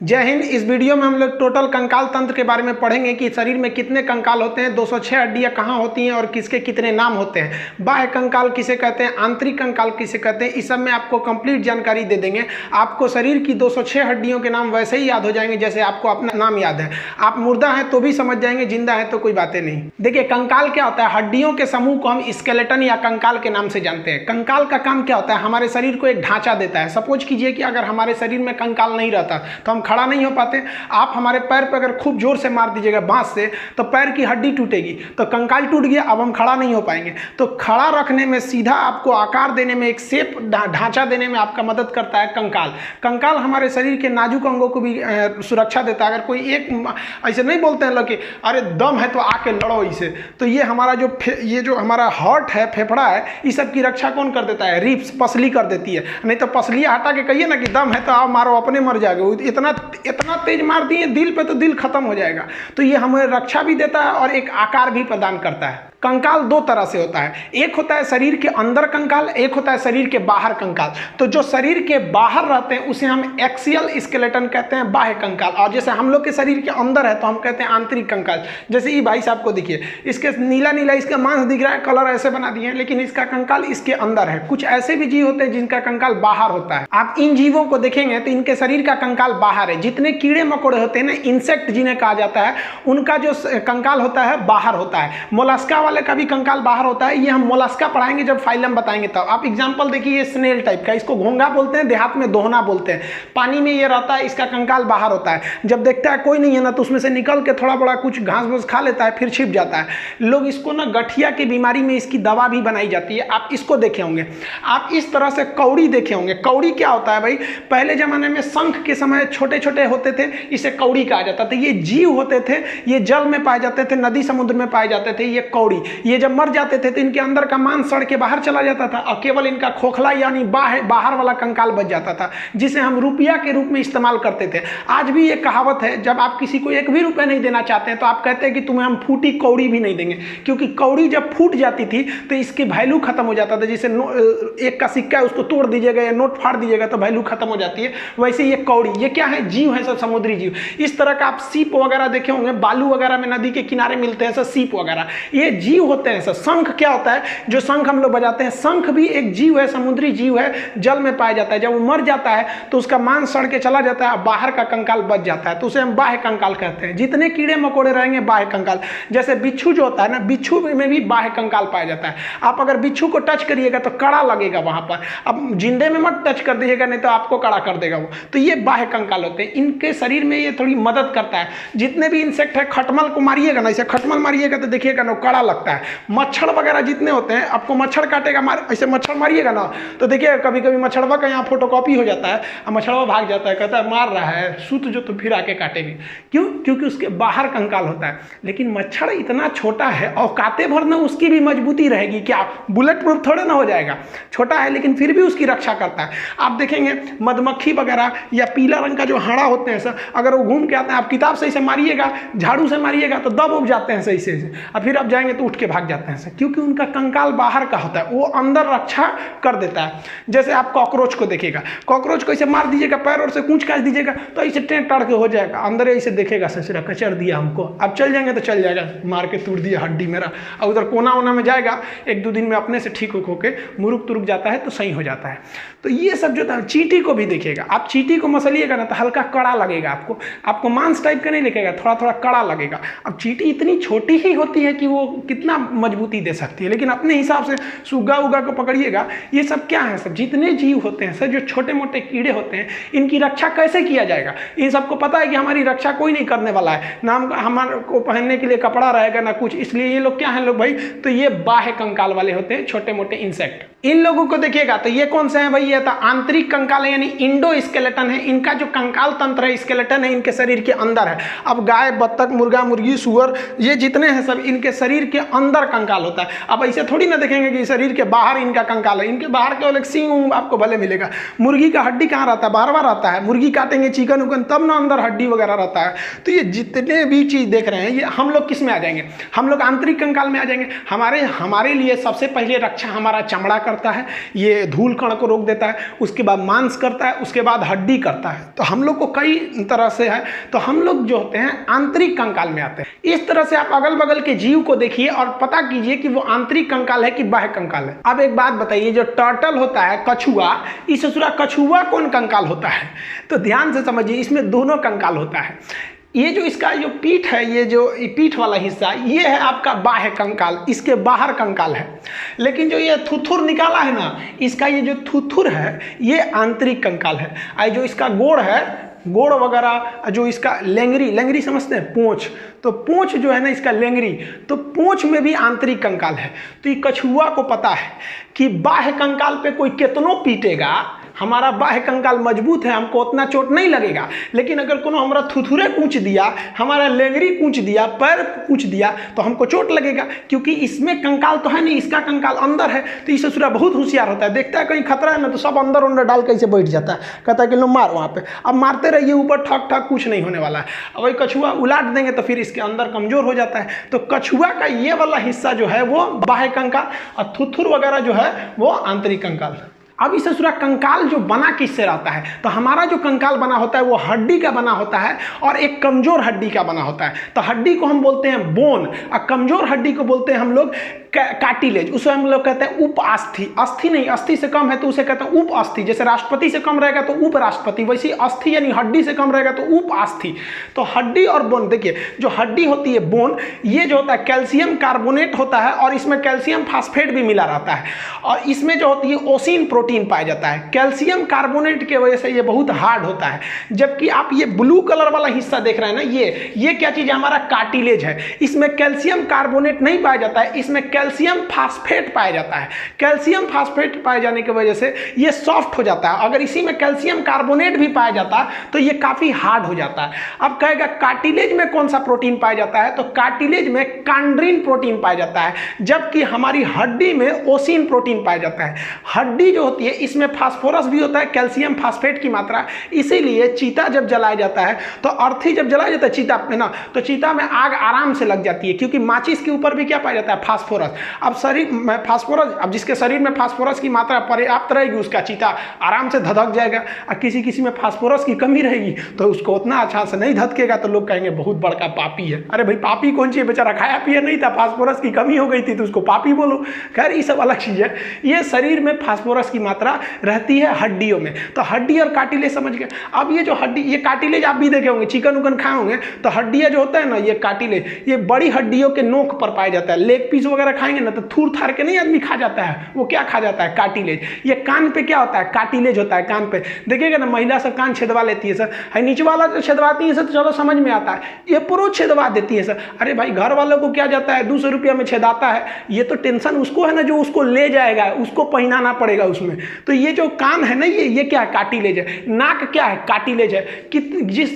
जय हिंद। इस वीडियो में हम लोग टोटल कंकाल तंत्र के बारे में पढ़ेंगे कि शरीर में कितने कंकाल होते हैं, 206 हड्डियां कहाँ होती हैं और किसके कितने नाम होते हैं, बाह्य कंकाल किसे कहते हैं, आंतरिक कंकाल किसे कहते हैं। इस सब में आपको कंप्लीट जानकारी दे देंगे। आपको शरीर की 206 हड्डियों के नाम वैसे ही याद हो जाएंगे जैसे आपको अपना नाम याद है। आप मुर्दा हैं तो भी समझ जाएंगे, जिंदा है तो कोई बातें नहीं। देखिए कंकाल क्या होता है, हड्डियों के समूह को हम स्केलेटन या कंकाल के नाम से जानते हैं। कंकाल का काम क्या होता है, हमारे शरीर को एक ढांचा देता है। सपोज कीजिए कि अगर हमारे शरीर में कंकाल नहीं रहता तो हम खड़ा नहीं हो पाते। आप हमारे पैर पर अगर खूब जोर से मार दीजिएगा बांस से तो पैर की हड्डी टूटेगी, तो कंकाल टूट गया, अब हम खड़ा नहीं हो पाएंगे। तो खड़ा रखने में, सीधा आपको आकार देने में, एक शेप ढांचा देने में आपका मदद करता है कंकाल। कंकाल हमारे शरीर के नाजुक अंगों को भी सुरक्षा देता है। अगर कोई एक ऐसे नहीं बोलते हैं लोग कि अरे दम है तो आके लड़ो इसे, तो ये हमारा जो हमारा हार्ट है, फेफड़ा है, इस सब की रक्षा कौन कर देता है, रिब्स, पसली कर देती है। नहीं तो पसली हटा के कहिए ना कि दम है तो आओ मारो, अपने मर जाओगे। इतना तेज मार दिए दिल पे तो दिल खत्म हो जाएगा। तो ये हमें रक्षा भी देता है और एक आकार भी प्रदान करता है। कंकाल दो तरह से होता है, एक होता है शरीर के अंदर कंकाल, एक होता है शरीर के बाहर कंकाल। तो जो शरीर के बाहर रहते हैं उसे हम एक्सियल स्केलेटन कहते हैं, बाह्य कंकाल। और जैसे हम लोग के शरीर के अंदर है तो हम कहते हैं आंतरिक कंकाल। जैसे ये भाई साहब को देखिए, इसके नीला नीला इसका मांस दिख रहा है, कलर ऐसे बना दिए हैं, लेकिन इसका कंकाल इसके अंदर है। कुछ ऐसे भी जीव होते हैं जिनका कंकाल बाहर होता है। आप इन जीवों को देखेंगे तो इनके शरीर का कंकाल बाहर है। जितने कीड़े मकोड़े होते हैं ना, इंसेक्ट जिन्हें कहा जाता है, उनका जो कंकाल होता है बाहर होता है। मोलस्का वाले का भी कंकाल बाहर होता है। ये हम मोलस्का पढ़ाएंगे जब फाइलम बताएंगे तब। आप एग्जांपल देखिए, ये स्नेल टाइप का, इसको घोंगा बोलते हैं, देहात में दोहना बोलते हैं। पानी में ये रहता है, इसका कंकाल बाहर होता है। जब देखता है कोई नहीं है ना तो उसमें से निकल के थोड़ा बड़ा कुछ घास फूस खा लेता है, फिर छिप जाता है। लोग इसको ना गठिया की बीमारी में इसकी दवा भी बनाई जाती है। आप इसको देखे होंगे। आप इस तरह से कौड़ी देखे होंगे। कौड़ी क्या होता है भाई, पहले जमाने में शंख के समय छोटे छोटे होते थे, इसे कौड़ी कहा जाता था। ये जीव होते थे, ये जल में पाए जाते थे, नदी समुद्र में पाए जाते थे। ये कौड़ी, ये जब मर जाते थे तो इनके अंदर का मांस सड़ के बाहर चला जाता था और केवल इनका खोखला यानी बाहर वाला कंकाल बच जाता था, जिसे हम रुपया के रूप में इस्तेमाल करते थे। आज भी ये कहावत है, जब आप किसी को एक भी रुपया नहीं देना चाहते हैं तो आप कहते हैं कि तुम्हें हम फूटी कौड़ी भी नहीं देंगे, क्योंकि कौड़ी जब फूट जाती थी तो इसकी वैल्यू खत्म हो जाता था। जैसे एक का सिक्का है, उसको तोड़ दीजिएगा या नोट फाड़ दीजिएगा तो वैल्यू खत्म हो जाती है। वैसे ये कौड़ी, ये क्या है, जीव है, सब समुद्री जीव। इस तरह का आप सीप वगैरह देखे होंगे, बालू वगैरह में नदी के किनारे मिलते हैं सब सीप वगैरह, ये जीव होते हैं सब। शंख क्या होता है, जो शंख हम लोग बजाते हैं, शंख भी एक जीव है, समुद्री जीव है, जल में पाया जाता है। जब वो मर जाता है तो उसका मांस सड़ के चला जाता है, बाहर का कंकाल बच जाता है, तो उसे हम बाह्य कंकाल कहते हैं। जितने कीड़े मकोड़े रहेंगे बाह्य कंकाल। जैसे बिच्छू जो होता है ना, बिच्छू में भी बाह्य कंकाल पाया जाता है। आप अगर बिच्छू को टच करिएगा तो कड़ा लगेगा वहां पर। अब जिंदे में मत टच कर दीजिएगा, नहीं तो आपको कड़ा कर देगा वो। तो ये बाह्य कंकाल होते हैं। इनके शरीर में ये थोड़ी मदद करता है। जितने भी इंसेक्ट है, खटमल को मारिएगा ना, ऐसे खटमल मारिएगा तो देखिएगा ना कड़ा लगता है। मच्छर वगैरह जितने होते हैं, आपको मच्छर काटेगा, ऐसे मच्छर मारिएगा ना तो देखिए कभी कभी मच्छरवा का यहाँ फोटोकॉपी हो जाता है और मच्छरवा भाग जाता है, कहता है मार रहा है, सूत जो तो फिर आके काटेंगे। क्यों? क्योंकि उसके बाहर कंकाल होता है। लेकिन मच्छर इतना छोटा है, औकाते भर ना उसकी भी मजबूती रहेगी। क्या बुलेट प्रूफ थोड़े ना हो जाएगा, छोटा है लेकिन फिर भी उसकी रक्षा करता है। आप देखेंगे मधुमक्खी वगैरह या पीला रंग का जो हाड़ा होते हैं सर, अगर वो घूम के आते हैं, आप किताब से इसे मारिएगा, झाड़ू से मारिएगा तो दब उब जाते हैं सही से, और फिर आप जाएंगे तो उठ के भाग जाते हैं सर, क्योंकि उनका कंकाल बाहर का होता है, वो अंदर रक्षा कर देता है। जैसे आप कॉकरोच को देखिएगा, कॉकरोच को ऐसे मार दीजिएगा, पैर और से कूच काट दीजिएगा तो ऐसे टेढ़ टाड़ के हो जाएगा, अंदर ऐसे देखेगा ससुरा कचर दिया हमको, अब चल जाएंगे तो चल जाएगा, मार के तोड़ दिया हड्डी मेरा, और उधर कोना वोना में जाएगा, एक दो दिन में अपने से ठीक होके मुरुक तुरुक जाता है तो सही हो जाता है। तो ये सब जो था, चींटी को भी देखिएगा, आप चींटी को मसलिएगा ना तो हल्का कड़ा लगेगा, आपको मांस टाइप का नहीं लगेगा, थोड़ा थोड़ा कड़ा लगेगा। अब चींटी इतनी छोटी ही होती है कि वो कितना मजबूती दे सकती है, लेकिन अपने हिसाब से सुग्गा उगा को पकड़िएगा। ये सब क्या है सब, जितने जीव होते हैं सर, जो छोटे मोटे कीड़े होते हैं, इनकी रक्षा कैसे किया जाएगा। इन सबको पता है कि हमारी रक्षा कोई नहीं करने वाला है, ना हमारे को पहनने के लिए कपड़ा रहेगा ना कुछ, इसलिए ये लोग क्या है लोग भाई, तो ये बाह्य कंकाल वाले होते हैं, छोटे मोटे इंसेक्ट। इन लोगों को देखिएगा तो ये कौन से हैं भाई, ये तो आंतरिक कंकाल है, यानी इंडो स्केलेटन है। इनका जो कंकाल तंत्र है, स्केलेटन है, इनके शरीर के अंदर है। अब गाय, बत्तख, मुर्गा, मुर्गी, सुअर, ये जितने हैं सब इनके शरीर के अंदर कंकाल होता है। अब ऐसे थोड़ी ना देखेंगे कि शरीर के बाहर इनका कंकाल है, इनके बाहर केवल एक सींग आपको भले मिलेगा। मुर्गी का हड्डी कहाँ रहता है, बाहर रहता है। मुर्गी काटेंगे चिकन उकन तब ना अंदर हड्डी वगैरह रहता है। तो ये जितने भी चीज देख रहे हैं, ये हम लोग किस में आ जाएंगे, हम लोग आंतरिक कंकाल में आ जाएंगे। हमारे लिए सबसे पहले रक्षा हमारा चमड़ा करता है, ये धूल कण को रोक देता है, उसके बाद मांस करता है, उसके बाद हड्डी करता है। तो हम लोग को कई तरह से है, तो हम लोग जो होते हैं आंतरिक कंकाल में आते हैं। इस तरह से आप अगल बगल के जीव को देखिए और पता कीजिए कि वो आंतरिक कंकाल है कि बाह्य कंकाल है। अब एक बात बताइए, जो टर्टल होता है, कछुआ, इस कछुआ कौन कंकाल होता है? तो ध्यान से समझिए, इसमें दोनों कंकाल होता है। ये जो इसका जो पीठ है, ये जो पीठ वाला हिस्सा, ये है आपका बाह्य कंकाल, इसके बाहर कंकाल है। लेकिन जो ये थुथुर निकाला है ना, इसका ये जो थुथुर है ये आंतरिक कंकाल है। और जो इसका गोड़ है, गोड़ वगैरह, जो इसका लेंगरी, लेंगरी समझते हैं, पूंछ, तो पूंछ जो है ना इसका लेंगरी, तो पूंछ में भी आंतरिक कंकाल है। तो ये कछुआ को पता है कि बाह्य कंकाल पे कोई कितनों पीटेगा, हमारा बाह्य कंकाल मजबूत है, हमको उतना चोट नहीं लगेगा। लेकिन अगर कोनो हमारा थुथुरे कूच दिया, हमारा लेंगरी कूच दिया, पैर कूच दिया, तो हमको चोट लगेगा, क्योंकि इसमें कंकाल तो है नहीं, इसका कंकाल अंदर है। तो ये ससुरा बहुत होशियार होता है, देखता है कहीं खतरा है ना तो सब अंदर अंदर डाल कैसे बैठ जाता है, कहता है कि लो मार वहाँ पे। अब मारते रहिए ऊपर, ठक ठक, कुछ नहीं होने वाला है। अब वही कछुआ उलाट देंगे तो फिर इसके अंदर कमजोर हो जाता है। तो कछुआ का ये वाला हिस्सा जो है वो बाह्य कंकाल, और थुथुर वगैरह जो है वो आंतरिक कंकाल। अब इस ससुरा कंकाल जो बना किससे रहता है? तो हमारा जो कंकाल बना होता है वो हड्डी का बना होता है, और एक कमजोर हड्डी का बना होता है। तो हड्डी को हम बोलते हैं बोन, और कमजोर हड्डी को बोलते हैं हम लोग कार्टिलेज। उसे हम लोग कहते हैं उप अस्थि। अस्थि नहीं, अस्थि से कम है तो उसे कहते हैं उप अस्थि। जैसे राष्ट्रपति से कम रहेगा तो उप राष्ट्रपति, वैसे अस्थि यानी हड्डी से कम रहेगा तो उप अस्थि। तो हड्डी और बोन, देखिए जो हड्डी होती है बोन, ये जो होता है कैल्शियम कार्बोनेट होता है, और इसमें कैल्शियम फास्फेट भी मिला रहता है, और इसमें जो होती है ओसिन प्रोटीन पाया जाता है। कैल्शियम कार्बोनेट की वजह से ये बहुत हार्ड होता है। जबकि आप ये ब्लू कलर वाला हिस्सा देख रहे हैं ना, ये क्या चीज है? हमारा कार्टिलेज है। इसमें कैल्शियम कार्बोनेट नहीं पाया जाता है, इसमें कैल्शियम फास्फेट पाया जाता है। कैल्शियम फास्फेट पाए जाने की वजह से ये सॉफ्ट हो जाता है। अगर इसी में कैल्शियम कार्बोनेट भी पाया जाता तो ये काफी हार्ड हो जाता है। अब कहेगा कार्टिलेज में कौन सा प्रोटीन पाया जाता है? तो कार्टिलेज में कांड्रीन प्रोटीन पाया जाता है, जबकि हमारी हड्डी में ओसिन प्रोटीन पाया जाता है। हड्डी जो होती है इसमें फास्फोरस भी होता है, कैल्शियम फास्फेट की मात्रा, इसीलिए चीता जब जलाया जाता है, तो अर्थी जब जलाया जाता है चीता में ना, तो चीता में आग आराम से लग जाती है, क्योंकि माचिस के ऊपर भी क्या पाया जाता है? फास्फोरस। अब शरीर में फास्फोरस, अब जिसके शरीर में फास्फोरस की मात्रा पर्याप्त रहेगी उसका चीता आराम से धधक जाएगा, और किसी में फास्फोरस की कमी रहेगी तो उसको उतना अच्छा से नहीं धधकेगा, तो लोग कहेंगे बहुत बड़का पापी है। अरे भाई पापी कौन सी है, बेचारा खाया पिया नहीं था, फास्फोरस की कमी हो गई थी तो उसको पापी बोलो। खैर ये सब अलग चीज है। ये शरीर में फास्फोरस की मात्रा रहती है हड्डियों में। तो हड्डी और कार्टिलेज समझ गए। अब ये जो हड्डी, ये कार्टिलेज आप भी देखे होंगे, चिकन उकन खाए होंगे तो हड्डियां जो होता है ना, ये कार्टिलेज, ये बड़ी हड्डियों के नोक पर पाया जाता है। लेग पीस वगैरह खाएंगे ना तो थूर थार के नहीं आदमी खा जाता है, वो क्या खा जाता है? कार्टिलेज। ये कान पे क्या होता है? कार्टिलेज होता है कान पे। देखिएगा ना महिला सब कान छेदवा लेती है सर, है नीचे वाला जो छेदवाती है सर तो चलो समझ में आता है, ये पुरुष छेदवा देती है सर। अरे भाई घर वालों को क्या जाता है, 200 रुपया में छेदाता है, ये तो टेंशन उसको है ना जो उसको ले जाएगा, उसको पहनाना पड़ेगा उसमें। तो ये जो कान है ना, ये क्या है? कार्टिलेज है। नाक क्या है? कार्टिलेज है। कि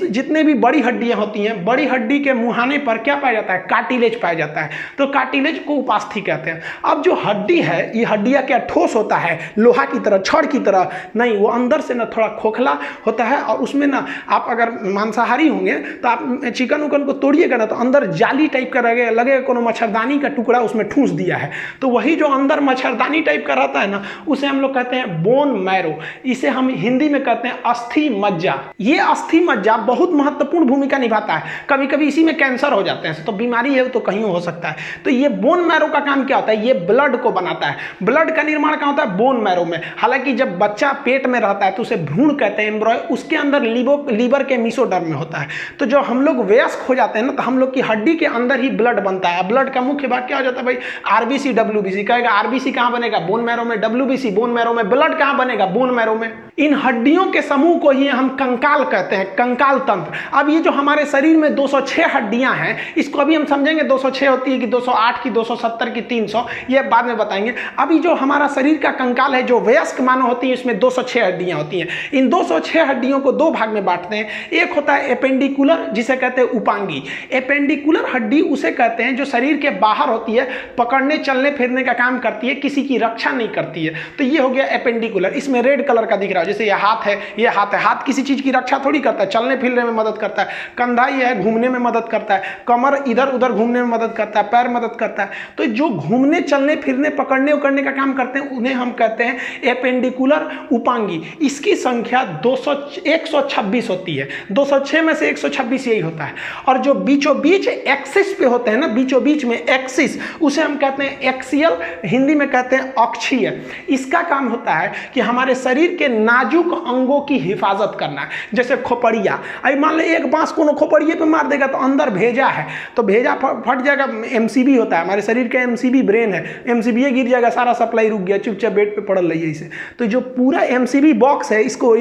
जितने भी बड़ी हड्डियां होती हैं, बड़ी हड्डी के मुहाने पर क्या पाया जाता है? कार्टिलेज पाया जाता है। तो कार्टिलेज को उपास्थि कहते हैं। अब जो हड्डी है, ये हड्डियां क्या ठोस होता है, लोहा की तरह, छड़ की तरह नहीं, वो अंदर से ना थोड़ा खोखला होता है, और उसमें ना आप अगर मांसाहारी होंगे तो आप चिकन उकन को तोड़िएगा ना तो अंदर जाली टाइप का लगेगा कोनो मच्छरदानी का टुकड़ा उसमें ठूस दिया है। तो वही जो अंदर मच्छरदानी टाइप का रहता है ना, उसे हम लोग कहते हैं बोन मैरो। इसे हम हिंदी में कहते हैं अस्थि मज्जा। ये अस्थि मज्जा बहुत महत्वपूर्ण भूमिका निभाता है। कभी कभी इसी में कैंसर हो जाते हैं, तो बीमारी है तो कहीं हो सकता है। तो ये बोन मैरो का काम क्या होता है? ये ब्लड को बनाता है। ब्लड का निर्माण कहाँ होता है? बोन मैरो में। हालांकि जब बच्चा पेट में रहता है तो उसे भ्रूण कहते हैं, एम्ब्रॉय, उसके अंदर लीवर के मीसोडर्म में होता है। तो जब हम लोग वयस्क हो जाते हैं ना, तो हम लोग की हड्डी के अंदर ही ब्लड बनता है। ब्लड का मुख्य भाग क्या हो जाता है भाई? RBC, WBC. कहेगा आरबीसी कहाँ बनेगा? बोन मैरो में। डब्ल्यूबीसी बोन मैरो में। ब्लड कहाँ बनेगा? बोन मैरो में। इन हड्डियों के समूह को ही हम कंकाल कहते हैं, कंकाल तंत्र। अब ये जो हमारे शरीर में 206 हड्डियां हैं, इसको अभी हम समझेंगे 206 होती है कि 208 की, 270 की, 300, ये बाद में बताएंगे। अभी जो हमारा शरीर का कंकाल है, जो वयस्क मानव होती है, इसमें 206 हड्डियां होती हैं। इन 206 हड्डियों को दो भाग में बांटते हैं। एक होता है एपेंडिकुलर, जिसे कहते हैं उपांगी। एपेंडिकुलर हड्डी उसे कहते हैं जो शरीर के बाहर होती है, पकड़ने चलने फिरने का काम करती है, किसी की रक्षा नहीं करती है। तो ये हो गया एपेंडिकुलर, इसमें रेड कलर का दिख रहा है, जैसे ये हाथ है, ये हाथ है, हाथ किसी चीज की रक्षा थोड़ी करता है, चलने फिरने में मदद करता है। कंधा ये है, घूमने में मदद करता है। कमर इधर उधर घूमने में मदद करता है, पैर मदद करता है। तो जो घूमने चलने फिरने पकड़ने उकड़ने का काम करते हैं उन्हें हम कहते हैं एपेंडिकुलर उपांगी। इसकी संख्या 126 होती है, 206 में से 126 यही होता है। और जो बीचों बीच एक्सिस पे होते हैं ना, बीचों बीच में एक्सिस, उसे हम कहते हैं एक्सियल, हिंदी में कहते हैं अक्षीय। इसका काम होता है कि हमारे शरीर के नाजुक अंगों की हिफाजत करना है। जैसे खोपड़िया, अभी मान लो एक बांस को खोपड़िए पे मार देगा तो अंदर भेजा है तो भेजा फट जाएगा। एमसीबी होता है, हमारे शरीर का एमसीबी ब्रेन है, एमसीबी गिर जाएगा, सारा सप्लाई रुक गया, चुपचाप बेड पे पड़ल रही है इसे। तो जो पूरा एमसीबी बॉक्स है, इसको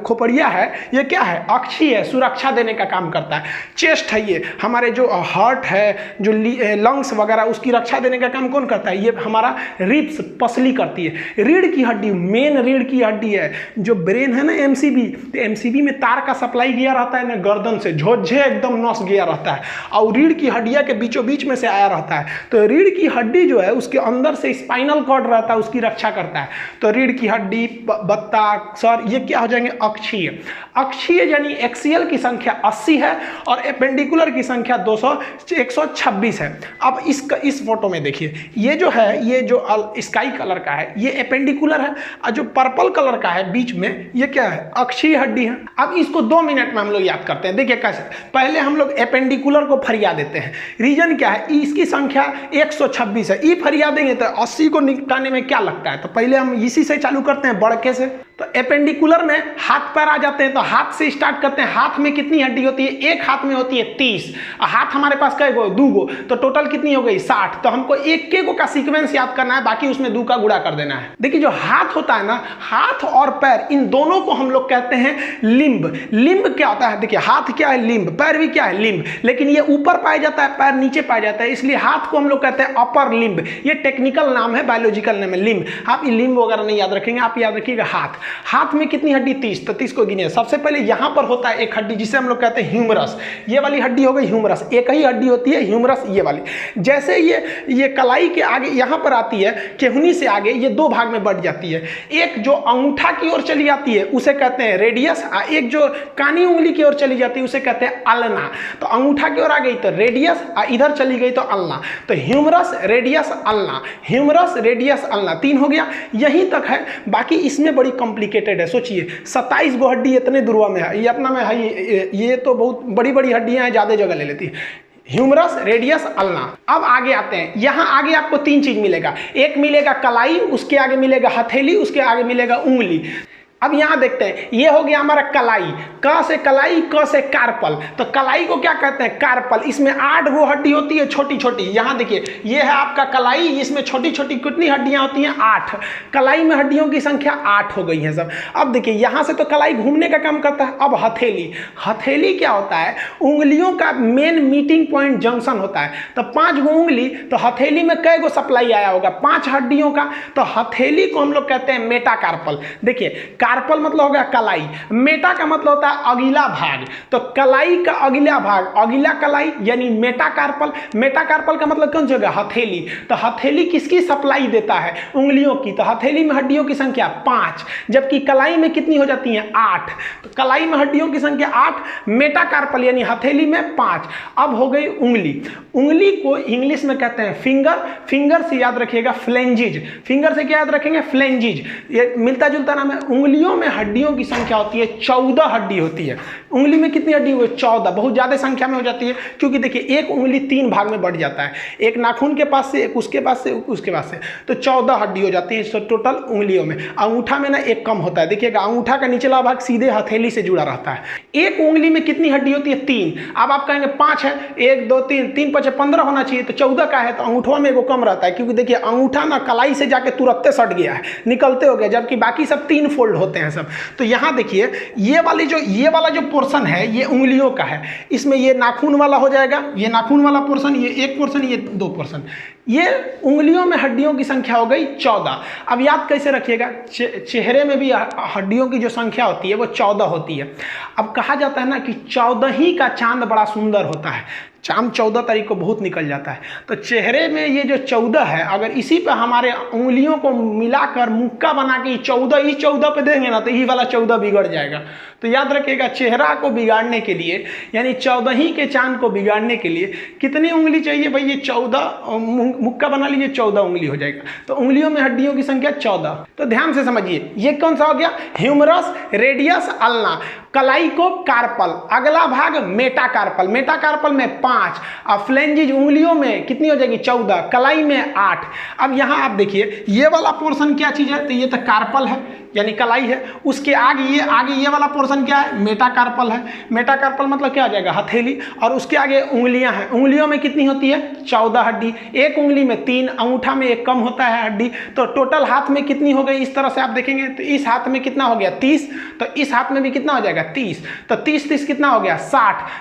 खोपड़िया है, ये क्या है, अक्षीय है, सुरक्षा देने का काम करता है। चेस्ट है, ये हमारे जो हार्ट है, जो लंग्स वगैरह, उसकी रक्षा देने का काम कौन करता है, ये हमारा रिब्स, पसली करती है। रीढ़ की हड्डी, मेन रीढ़ की हड्डी है। जो ब्रेन है ना एमसीबी, तो एमसीबी में तार का सप्लाई गया रहता है ना, गर्दन से झोझे एकदम नस गया रहता है और रीढ़ की हड्डियां के बीचों बीच में से आया रहता है। तो रीढ़ की हड्डी जो है उसके अंदर से स्पाइनल कॉर्ड रहता है, उसकी रक्षा करता है। तो रीढ़ की हड्डी, बत्ता, सर, ये क्या हो जाएंगे, अक्षीय। अक्षीय यानी एक्सियल की संख्या 80 है और एपेंडिकुलर की संख्या 126 है। अब इस फोटो में देखिए, ये जो है, ये जो स्काई कलर का है ये एपेंडिकुलर है, और जो पर्पल कलर का है बीच में ये क्या है, अक्षीय हड्डी है। अब इसको 2 मिनट में हम लोग याद करते हैं। देखिए कैसे, पहले हम लोग एपेंडिकुलर को फरिया देते हैं। रीजन क्या है, इसकी संख्या 126 है। ई फरिया देंगे तो 80 को निपटाने में क्या लगता है, तो पहले हम इसी से चालू करते हैं, बड़के से। तो एपेंडिकुलर में हाथ पैर आ जाते हैं, तो हाथ से स्टार्ट करते हैं। हाथ में कितनी हड्डी होती है, एक हाथ में होती है 30, हाथ हमारे पास कई गो, 2 गो, तो टोटल कितनी हो गई, 60। तो हमको एक के गो का सीक्वेंस याद करना है, बाकी उसमें 2 का गुणा कर देना है। देखिए जो हाथ होता है ना, हाथ और पैर, इन दोनों को हम लोग कहते हैं लिम्ब। लिम्ब क्या होता है, देखिए हाथ क्या है, लिम्ब, पैर भी क्या है, लिम्ब, लेकिन ये ऊपर पाया जाता है, पैर नीचे पाया जाता है, इसलिए हाथ को हम लोग कहते हैं अपर लिम्ब। ये टेक्निकल नाम है, बायोलॉजिकल नाम है लिम्ब। आप लिम्ब वगैरह नहीं याद रखेंगे, आप याद रखिएगा हाथ। हाथ में कितनी हड्डी, 30, तो 30 को गिनिए। सबसे पहले यहां पर होता है एक हड्डी जिसे हम लोग कहते हैं ह्यूमरस। ये वाली हड्डी हो गई ह्यूमरस, एक ही हड्डी होती है ह्यूमरस, ये वाली। जैसे ये कलाई के आगे यहां पर आती है, केहनी से आगे ये 2 भाग में बढ़ जाती है। एक जो अंगूठा की ओर चली जाती है उसे कहते हैं रेडियस, और एक जो कानी उंगली की ओर चली जाती है उसे कहते हैं अल्ना। तो अंगूठा की ओर आ गई तो रेडियस, और इधर चली गई तो अल्ना। तो humerus, radius, ulna, humerus, radius, ulna, 3 हो गया। यहीं तक है, बाकी इसमें बड़ी कॉम्प्लिकेटेड है। सोचिए 27 गो हड्डी इतने दुर्वा में है, ये अपना में है, ये तो बहुत बड़ी बड़ी हड्डियां हैं, ज्यादा जगह ले लेती है। Humerus, radius, ulna. अब आगे आते हैं, यहां आगे आपको 3 चीज मिलेगा। एक मिलेगा कलाई, उसके आगे मिलेगा हथेली, उसके आगे मिलेगा उंगली। अब यहां देखते हैं, ये हो गया हमारा कलाई, क से कलाई, क से कार्पल। तो कलाई को क्या कहते हैं, कार्पल। इसमें 8 गो हड्डी होती है, छोटी छोटी। यहां देखिए, ये है आपका कलाई, इसमें छोटी छोटी कितनी हड्डियां होती हैं, 8। कलाई में हड्डियों की संख्या 8 हो गई है सब। अब देखिए, यहां से तो कलाई घूमने का काम करता है। अब हथेली, हथेली क्या होता है, उंगलियों का मेन मीटिंग पॉइंट जंक्शन होता है। तो 5 गो उंगली, तो हथेली में कै गो सप्लाई आया होगा, 5 हड्डियों का। तो हथेली को हम लोग कहते हैं मेटाकार्पल। देखिए, कार्पल मतलब हो गया कलाई, मेटा का मतलब होता है अगला भाग। तो कलाई का अगला भाग, अगला कलाई यानी मेटाकार्पल। मेटाकार्पल का मतलब कौन सी होगा, हथेली। तो हथेली किसकी सप्लाई देता है, उंगलियों की। तो हथेली में हड्डियों की संख्या 5, जबकि कलाई में कितनी हो जाती है, 8। तो कलाई में हड्डियों की संख्या 8, मेटाकार्पल यानी हथेली में 5। अब हो गई उंगली। उंगली को इंग्लिश में कहते हैं फिंगर। फिंगर से याद रखिएगा फ्लेंजिज। फिंगर से क्या याद रखेंगे, फ्लेंजिज। ये मिलता जुलता नाम है। उंगलियों में हड्डियों की संख्या होती है 14 हड्डी होती है। उंगली में कितनी हड्डी हुई, 14। बहुत ज्यादा संख्या में हो जाती है, क्योंकि देखिए एक उंगली 3 भाग में बढ़ जाता है, एक नाखून के पास से, एक उसके पास से, उसके पास से। तो 14 हड्डी हो जाती है टोटल उंगलियों में। अंगूठा में ना एक कम होता है। देखिएगा, अंगूठा का निचला भाग सीधे हथेली से जुड़ा रहता है। एक उंगली में कितनी हड्डी होती है, 3। अब आप कहेंगे 5 है, 1 2 3 3 5 15 होना चाहिए, तो 14 का है, तो अंगूठा में एगो कम रहता है, क्योंकि देखिए अंगूठा ना कलाई से जाके तुरंत सट गया है, निकलते हो गया, जबकि बाकी सब 3 फोल्ड होते हैं सब। तो यहाँ देखिए, ये वाला जो पोर्शन है ये उंगलियों का है। इसमें ये नाखून वाला हो जाएगा, ये नाखून वाला पोर्शन, ये एक पोर्शन, ये 2 पोर्शन। ये उंगलियों में हड्डियों की संख्या हो गई 14। अब याद कैसे रखिएगा, चेहरे में भी हड्डियों की जो संख्या होती है वो 14 होती है। अब कहा जाता है ना कि 14 ही का चांद बड़ा सुंदर होता है। चांद 14 तारीख को बहुत निकल जाता है, तो चेहरे में ये जो 14 है, अगर इसी पे हमारे उंगलियों को मिलाकर मुक्का बना के 14 पे देंगे ना, तो ये वाला 14 बिगड़ जाएगा। तो याद रखिएगा, चेहरा को बिगाड़ने के लिए, यानी 14 ही के चांद को बिगाड़ने के लिए कितनी उंगली चाहिए भाई? ये 14 मुक्का बना लीजिए, 14 उंगली हो जाएगा। तो उंगलियों में हड्डियों की संख्या 14। तो ध्यान से समझिए, ये कौन सा हो गया? Humerus, radius, ulna. कलाई को कार्पल, अगला भाग मेटाकार्पल, मेटाकार्पल में 5, और फ्लेंजिज उंगलियों में कितनी हो जाएगी? 14, कलाई में 8। अब यहाँ आप देखिए, ये वाला पोर्शन क्या चीज है? तो ये तो कार्पल है, यानी कलाई है। उसके आगे ये वाला पोर्शन क्या है? मेटाकार्पल है। मेटाकार्पल मतलब क्या हो जाएगा? हथेली। और उसके आगे उंगलियां हैं, उंगलियों में कितनी होती है? 14 हड्डी। एक उंगली में 3, अंगूठा में 1 कम होता है हड्डी। तो टोटल हाथ में कितनी हो गई? इस तरह से आप देखेंगे तो इस हाथ में कितना हो गया? 30। तो इस हाथ में भी कितना हो जाएगा? 30। तो 30 कितना हो गया?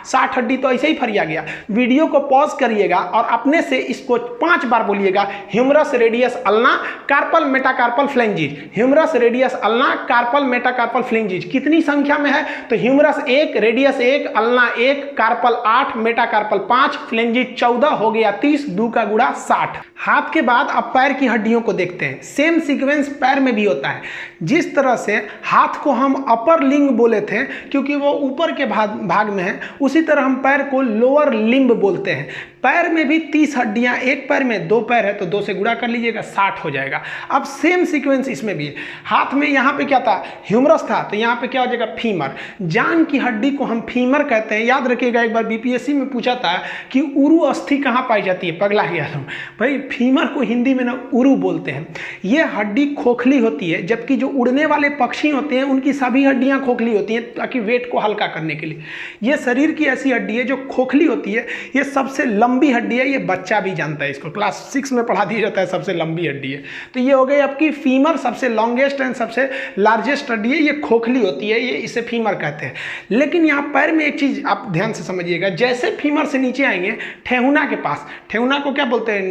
60 हड्डी तो ऐसे ही फरिया गया। वीडियो को पॉज करिएगा और अपने से इसको 5 बार बोलिएगा, humerus, radius, ulna, carpal, metacarpal, phalanges. Humerus, radius, ulna, carpal, metacarpal, phalanges. कितनी संख्या में है? तो humerus 1, radius 1, ulna 1, carpal 8, metacarpal 5, phalanges 14, हो गया 30, 2 का गुणा 60। हाथ के बाद अब पैर की हड्डियों को देखते हैं। सेम सीक्वेंस पैर में भी होता है। जिस तरह से हाथ को हम अपर लिंग बोले थे क्योंकि वो ऊपर के भाग में है, उसी तरह हम पैर को लोअर लिम्ब बोलते हैं। पैर में भी 30 हड्डियां, एक पैर में 2 पैर है तो 2 से गुणा कर लीजिएगा, 60 हो जाएगा। अब सेम सीक्वेंस इसमें भी है। हाथ में यहाँ पे क्या था? ह्यूमरस था, तो यहाँ पे क्या हो जाएगा? फीमर। जान की हड्डी को हम फीमर कहते हैं। याद रखिएगा, एक बार बीपीएससी में पूछा था कि उरु अस्थि कहाँ पाई जाती है? पगला गया तुम भाई, फीमर को हिंदी में ना उरु बोलते हैं। ये हड्डी खोखली होती है, जबकि जो उड़ने वाले पक्षी होते हैं उनकी सभी हड्डियां खोखली होती हैं ताकि वेट को हल्का करने के लिए। ये शरीर की ऐसी हड्डी है जो खोखली होती है। ये सबसे लंबी हड्डी है, ये बच्चा भी जानता है, इसको क्लास 6 में पढ़ा दिया जाता है, सबसे लंबी हड्डी है। तो ये हो गई आपकी फीमर, सबसे लॉन्गेस्ट एंड सबसे लार्जेस्ट हड्डी है। ये खोखली होती है, ये इसे फीमर कहते हैं। लेकिन यहाँ पैर में एक चीज आप ध्यान से समझिएगा, जैसे फीमर से नीचे आएंगे ठेहुना के पास, ठेहुना को क्या बोलते हैं?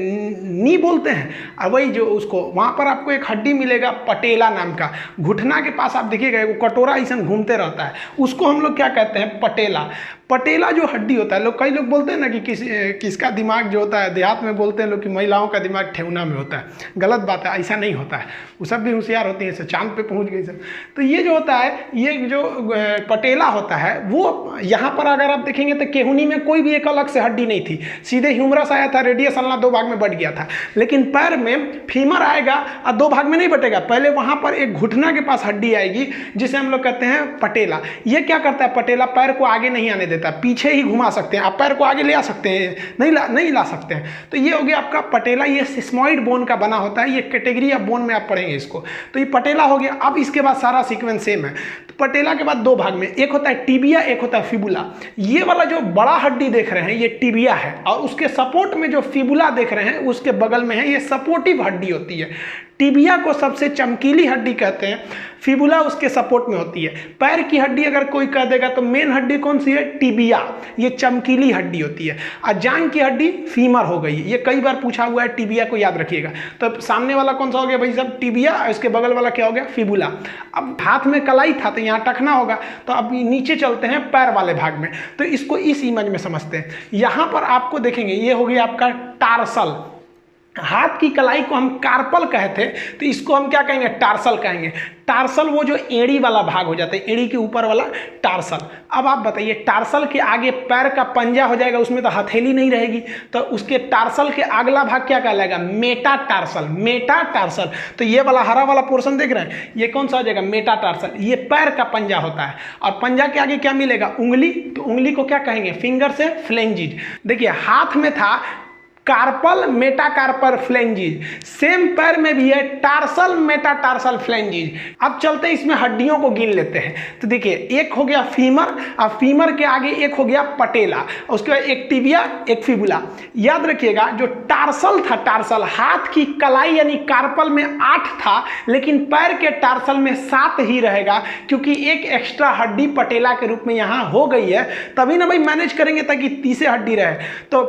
नी बोलते हैं। और वही जो उसको वहां पर आपको एक हड्डी मिलेगा पटेला नाम का, घुटना के पास आप देखिएगा वो कटोरा ऐसा घूमते रहता है, उसको हम लोग क्या कहते हैं? पटेला। पटेला जो हड्डी होता है, कई लोग बोलते हैं ना कि किसका दिमाग जो होता है, देहात में बोलते हैं लोग कि महिलाओं का दिमाग ठेहुना में होता है। गलत बात है, ऐसा नहीं होता है। वो सब भी होशियार होती हैं, चांद पे पहुंच गई सब। तो ये जो होता है, ये जो पटेला होता है, वो यहाँ पर अगर आप देखेंगे तो केहुनी में कोई भी एक अलग से हड्डी नहीं थी, सीधे ह्यूमरस आया था, रेडियस, अल्ना 2 भाग में बट गया था। लेकिन पैर में फीमर आएगा और 2 भाग में नहीं बटेगा, पहले वहां पर एक घुटना के पास हड्डी आएगी जिसे हम लोग कहते हैं पटेला। ये क्या करता है? पटेला पैर को आगे नहीं आने देता, पीछे ही घुमा सकते हैं। आप पैर को आगे ले आ सकते हैं? नहीं ला सकते हैं। तो ये हो गया आपका पटेला। ये सिस्मॉइड बोन का बना होता है, ये कैटेगरी ऑफ बोन में आप पढ़ेंगे इसको। तो ये पटेला हो गया। अब इसके बाद सारा सीक्वेंस सेम है। तो पटेला के बाद 2 भाग में, एक होता है टिबिया, एक होता है फिबुला। ये वाला जो बड़ा हड्डी देख रहे हैं ये टिबिया है, और उसके सपोर्ट में जो फिबुला देख रहे हैं उसके बगल में है, ये सपोर्टिव हड्डी होती है। टिबिया को सबसे चमकीली हड्डी कहते हैं, फिबुला उसके सपोर्ट में होती है। पैर की हड्डी अगर कोई कह देगा तो मेन हड्डी कौन सी है? टिबिया, ये चमकीली हड्डी होती है। और जांघ की हड्डी फीमर हो गई। ये कई बार पूछा हुआ है, टिबिया को याद रखिएगा। तो सामने वाला कौन सा हो गया भाई साहब? टिबिया। इसके बगल वाला क्या हो गया? फिबुला। अब हाथ में कलाई था तो यहाँ टखना होगा, तो अब नीचे चलते हैं पैर वाले भाग में। तो इसको इस इमेज में समझते हैं। यहाँ पर आपको देखेंगे ये हो गया आपका टार्सल। हाथ की कलाई को हम कार्पल कहते, तो इसको हम क्या कहेंगे? टार्सल कहेंगे। टार्सल वो जो एड़ी वाला भाग हो जाता है, एड़ी के ऊपर वाला टार्सल। अब आप बताइए, टार्सल के आगे पैर का पंजा हो जाएगा, उसमें तो हथेली नहीं रहेगी, तो उसके टार्सल के अगला भाग क्या कहलाएगा? मेटाटार्सल। मेटाटार्सल। तो ये वाला हरा वाला पोर्शन देख रहे हैं, ये कौन सा हो जाएगा? मेटाटार्सल। ये पैर का पंजा होता है, और पंजा के आगे क्या मिलेगा? उंगली। तो उंगली को क्या कहेंगे? फिंगर से फ्लेंजिज। देखिए हाथ में था कार्पल, मेटाकार्पल, फ्लेंजिज। सेम पैर में भी है टार्सल, मेटाटार्सल, फ्लेंजिज। अब चलते हैं इसमें हड्डियों को गिन लेते हैं। तो देखिए, एक हो गया फीमर, और फीमर के आगे एक हो गया पटेला, उसके बाद एक टिबिया, एक फिबुला। याद रखिएगा, जो टार्सल था, टार्सल हाथ की कलाई यानी कार्पल में 8 था, लेकिन पैर के टार्सल में 7 ही रहेगा, क्योंकि एक एक्स्ट्रा हड्डी पटेला के रूप में यहाँ हो गई है। तभी ना भाई मैनेज करेंगे ताकि 30 हड्डी रहे। तो